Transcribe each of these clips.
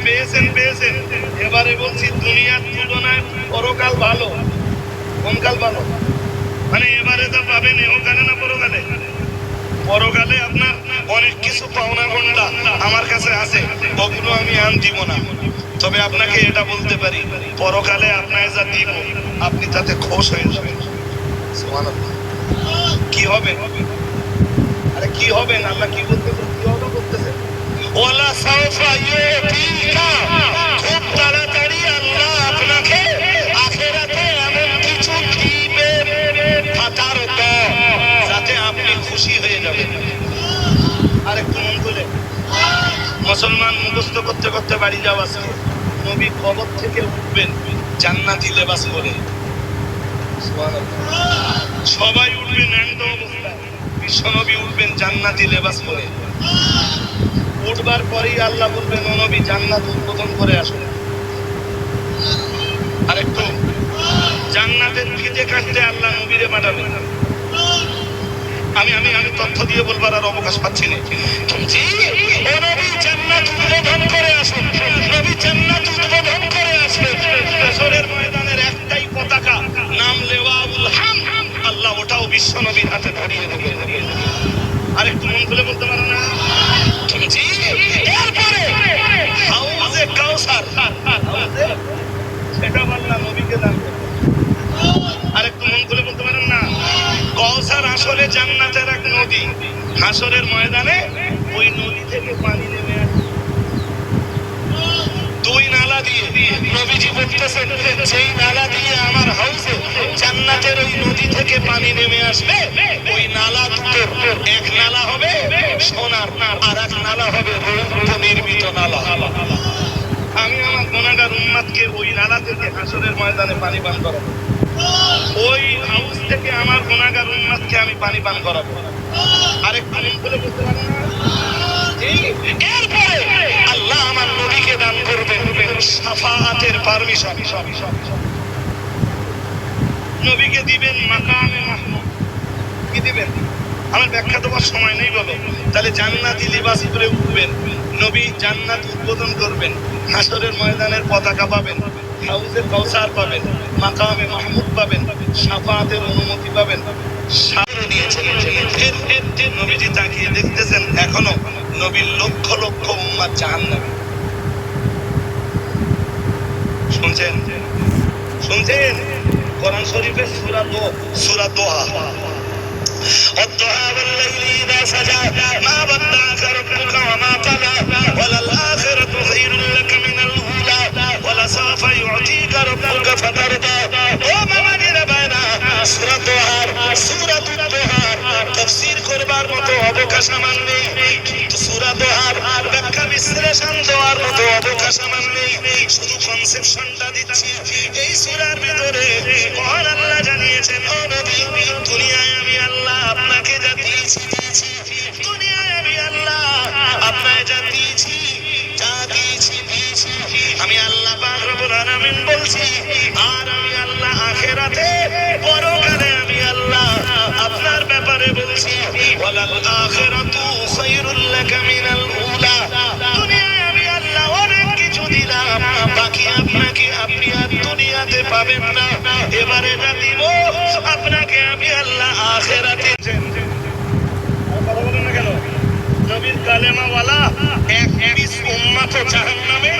পেয়েছেন পেয়েছেন। এবারে বলছি দুনিয়ার তুলনায় পরকাল ভালো। কোন কাল ভালো? মানে এবারে যা পাবেন ইহকালে না পরকালে? পরকালে আপনার অনেক কিছু পাওনা গন্ডা আমার কাছে আছে, ওগুলো আমি আন দিব না। তবে আপনাকে এটা বলতে পারি, পরকালে আপনাকে যা দিব আপনি তাতে খুশ হয়ে যাবেন। সুবহানাল্লাহ। কি হবে? আরে কি হবে? আল্লাহ কি বলতেছে? কি হবে বলতেছে? ওয়ালা সাউফা ইউতিকা, খুব তাড়াতাড়ি আল্লাহ আপনাকে আখিরাতে এমন কিছু দিবে ফাতারত, যাতে আপনি খুশি হয়ে যাবেন। আরেকটু মন খুলে, মুসলমান মুখস্থ করতে করতে বাড়ি যাওয়া আছে। নবী কবর থেকে উঠবেন জান্নাতি লেবাস পরে। সবাই উঠবেন একদম অবস্থায়, বিশ্বনবী উঠবেন জান্নাতি লেবাস পরে। উঠবার পরেই আল্লাহ বলবেন, ও নবী জান্নাত উদ্বোধন করে আসুন। আরেকটু, জান্নাতের ফিতে কাটতে আল্লাহ নবীরে পাঠাবেন। আমি আমি আমি তথ্য দিয়ে বলবার আর অবকাশ পাচ্ছি না। জি, ও নবী জান্নাত উদ্বোধন করে আসুন। নবী জান্নাত উদ্বোধন করে আসবেন। হাশরের ময়দানের একটাই পতাকা, নাম লিওয়াউল হামদ। আল্লাহ ওটাও বিশ্ব নবীর হাতে ধরিয়ে দেবেন। আরেকটু মন খুলে বলতে পারো না? জি, এরপরে হাউজে কাউসার, সেটা আল্লাহ নবীকে দান করবেন। আরেকটু মন খুলে বলতে পারেন না? কাউসার আসলে জান্নাতের এক নদী। হাশরের ময়দানে ওই নদী থেকে পানি নেমে আসে দুই নালা দিয়ে। নবীজি বলতেছেন, সেই নালা দিয়ে আমার হাউসে জান্নাতের ওই নদী থেকে পানি নেমে আসবে। ওই নালা দুটোর এক নালা হবে সোনার, আর এক নালা হবে রৌপ্য নির্মিত নালা। আমি আমার গুনাহগার উম্মতকে ওই নালা থেকে হাশরের ময়দানে পানি পান করাবো। ওই হাউস থেকে আমার গুনাহগার উম্মতকে আমি পানি পান করাবো। আরেকটু মন খুলে বুঝতে পারেন না? এরপরে আল্লাহ আমার নবীকে দান করবেন শাফাআতের পারমিশন। নবীকে দিবেন মাকামে মাহমুদ। কি দিবেন? আমার ব্যাখ্যা দেওয়ার সময় নেই বলো। তাহলে জান্নাতি লিবাস পরে উঠবেন, নবী জান্নাত উদ্বোধন করবেন, হাশরের ময়দানের পতাকা পাবেন, হাউজে কাউসার পাবেন, মাকামে মাহমুদ পাবেন, শাফাআতের অনুমতি পাবেন। নবীজি তাকিয়ে দেখতেছেন, এখনো নবীর লক্ষ লক্ষ উম্মাত জাহান্নামে। শুনছেন? শুনছেন? কোরআন শরীফের সূরা দোহা, والضحى والليل إذا سجى ما ودعك ربك وما قلى وللآخرة خير لك من الأولى ولسوف يعطيك ربك فترضى সূরা দোহার তাফসীর করবার মতো অবকাশ আমার নেই, কিন্তু সূরা দোহার ব্যাখ্যা বিশ্লেষণ দেওয়ার মতো অবকাশ আমার নেই। শুধু কনসেপশনটা দিচ্ছি। এই সূরার ভিতরে মহান আল্লাহ জানিয়েছেন, ও নবী, দুনিয়ায় আমি আল্লাহ আপনাকে যা দিয়েছি, দুনিয়ায় আমি আল্লাহ আপনাকে যা দিয়েছি, আমি আল্লাহ পাক রব্বুল আলামিন বলছি। আর আমি আল্লাহ আখিরাতে পরকালে আমি আল্লাহ আপনার ব্যাপারে বলছি, ওয়ালাল আখিরাতু খায়রুল লাকা মিনাল উলা। দুনিয়ায় আমি আল্লাহ অনেক কিছু দিলাম, বাকি আপনাকে আপনি আর দুনিয়াতে পাবেন না। এবারে যা দিব আপনাকে আমি আল্লাহ আখিরাতে। কথা বলেন না কেন? নবীর কালেমাওয়ালা এক পিস উম্মত জাহান্নামে।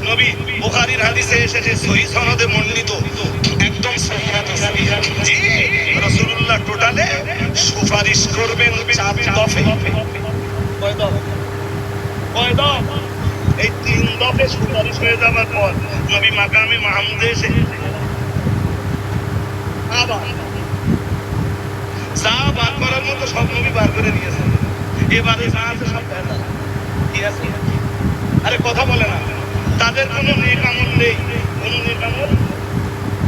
নবী বুখারীর হাদিসে এসেছে, সহিহ সনদে বর্ণিত, একদম সহিহ হাদিস। জি, রাসূলুল্লাহ টোটালে সুপারিশ করবেন 4 দফে। কয় দফ? কয় দফ? এই 3 দফে সুপারিশ হয়ে যাবার পর নবী মাকামে মাহমুদে এসে আবার যা বার করার মতো সব নবী বার করে দিয়েছে। এবারে যা আছে সব ভেজাল। কি আছে? আরে কথা বলে না। তাদের কোনো নেক আমল নেই, কোনো নেক আমল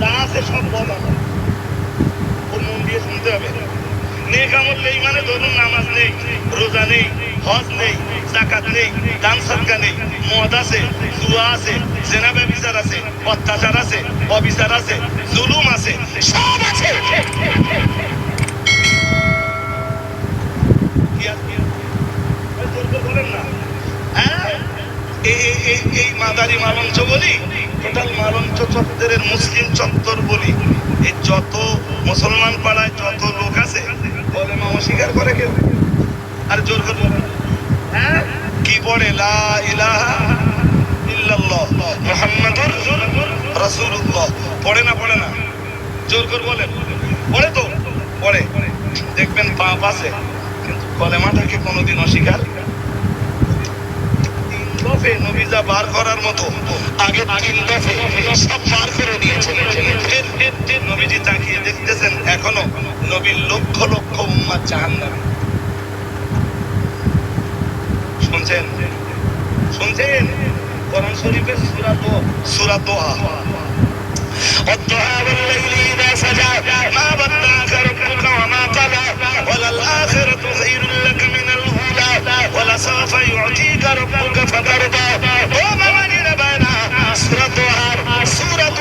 যা আছে সব বদ আমল। ওর মন দিয়ে শুনতে হবে। নেক আমল নেই মানে ধরুন নামাজ নেই, রোজা নেই, হজ নেই, যাকাত নেই, দান সদকা নেই, মদ আছে, জুয়া আছে, জেনা ব্যভিচার আছে, অত্যাচার আছে, অবিচার আছে, জুলুম আছে, সব আছে। কি জোর করে বলেন না। হ্যাঁ, এই মাদারি মালঞ্চ বলি, টোটাল মালঞ্চ চত্বরের মুসলিম চত্বর বলি, এই যত মুসলমান পাড়ায় যত লোক আছে কলেমা অস্বীকার করে কেউ? আর জোর করে বলেন হ্যাঁ, কি পড়ে? লা ইলাহা ইল্লাল্লাহ মুহাম্মাদুর রাসূলুল্লাহ পড়ে না? পড়ে না? জোর করে বলেন। পড়ে তো? পড়ে। দেখবেন পাপ আছে, কিন্তু কলেমাটাকে কোনোদিন অস্বীকার দফে নবীজা বার করার মতো আগে তিন দফে সব বার করে দিয়েছেন। নবীজি তাকিয়ে দেখতেছেন এখনো নবীর লক্ষ লক্ষ উম্মাত জাহান্নামে। শুনছেন? শুনছেন? কোরআন শরীফের সূরা দোহা, والضحى والليل إذا سجى ما ودعك ربك وما قلى وللآخرة خير لك من الأولى ولسوف يعطيك ربك فترضى وما من بنا سورة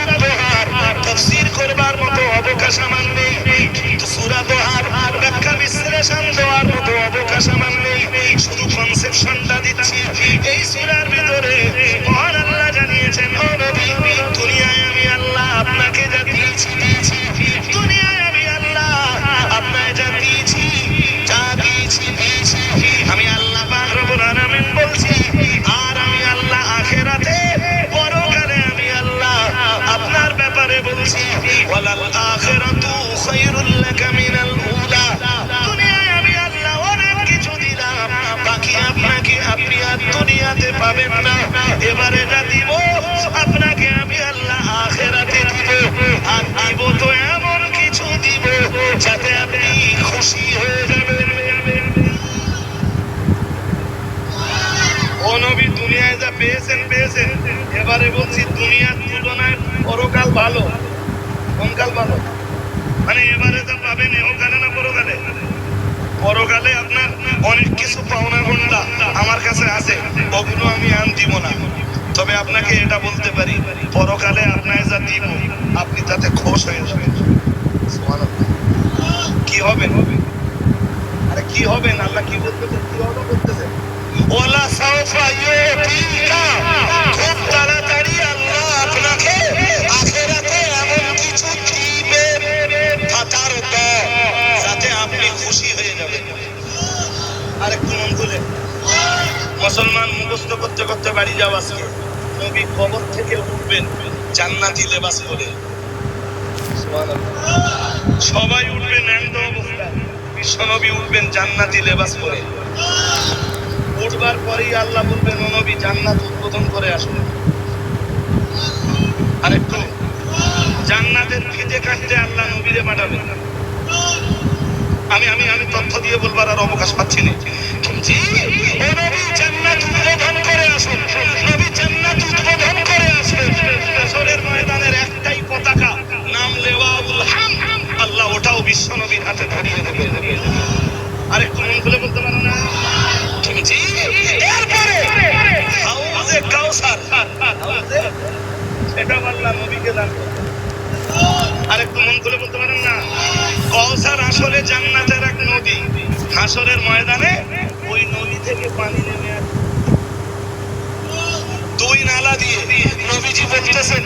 الضحى تفسير করবার মতো অবকাশ আমার নেই, কিন্তু সূরা দোহার ব্যাখ্যা বিশ্লেষণ দেওয়ার মতো অবকাশ আমার নেই। শুধু কনসেপশনটা দিচ্ছি। এই সূরার ভিতরে মহান আল্লাহ জানিয়েছেন, ও নবী, দুনিয়ায় আমি আল্লাহ আপনাকে যা দিয়েছি, দুনিয়ায় আমি আল্লাহ আপনাকে যা দিয়েছি, আমি আল্লাহ পাক রব্বুল আলামিন বলছি। আর আমি আল্লাহ আখিরাতে পরকালে আমি আল্লাহ আপনার ব্যাপারে বলছি, ওয়ালাল আখিরাতু খায়রুল লাকা মিনাল উলা। দুনিয়ায় আমি আল্লাহ অনেক কিছু দিলাম, বাকি আপনাকে আপনি আর দুনিয়াতে পাবেন না। এবারে যা দিব আপনাকে আমি আল্লাহ আখিরাতে দিব, আর দিব তো এমন কিছু দিব যাতে আপনি খুশি হয়ে যাবেন। ও নবী, দুনিয়ায় যা পেয়েছেন পেয়েছেন, এবারে বলছি দুনিয়ার তুলনায় পরকাল ভালো। কোন কাল ভালো? মানে এবারে যা পাবেন ইহকালে না পরকালে? পরকালে আপনার অনেক কিছু পাওনা গন্ডা আমার কাছে আছে, ওগুলো আমি আন দিব না। তবে আপনাকে এটা বলতে পারি, পরকালে আপনাকে যা দিব আপনি তাতে খুশ হয়ে যাবেন। কি হবেন? আরে কি হবেন? আল্লাহ কি বলতেছেন? কি হবে বলতেছেন? ওয়ালা সাওফা ইউতিকা, খুব তাড়াতাড়ি আল্লাহ আপনাকে আখিরাতে এমন কিছু দিবে ফাতারদা, যাতে আপনি খুশি হয়ে যাবেন। আরেকটু মন খুলে মুসলমান মুখস্থ করতে করতে বাড়ি যাও। আজকে নবী কবর থেকে উঠবেন জান্নাতি লেবাস পরে। সবাই উঠবেন ন্যাংদ অবস্থায়, বিশ্ব নবী উঠবেন জান্নাতি লেবাস পরে। উঠবার পরেই আল্লাহ বলবেন, ও নবী, জান্নাত উদ্বোধন করে আসবেন। আরেকটু জান্নাতের ফিতে কাটতে আল্লাহ নবীরে পাঠাবেন। আমি আমি আমি তথ্য দিয়ে বলবার আর অবকাশ পাচ্ছি না। জি, ও নবী, জান্নাত উদ্বোধন করে আসুন। নবী জান্নাত উদ্বোধন করে আসবেন। হাশরের ময়দানের একটাই পতাকা, নাম লেওয়াউল হামদ। আল্লাহ ওটাও বিশ্ব নবীর হাতে ধরিয়ে দেবে। আরেকটু মন খুলে বলতে পারো না? জি, এরপরে হাউজে কাউসার, সেটা আল্লাহ নবীকে দান করবে। আরেকটু মন খুলে বলতে পারেন না? কাউসার আসলে জান্নাতের এক নদী। হাশরের ময়দানে ওই নদী থেকে পানি নেমে আসে দুই নালা দিয়ে। নবীজি বলতেছেন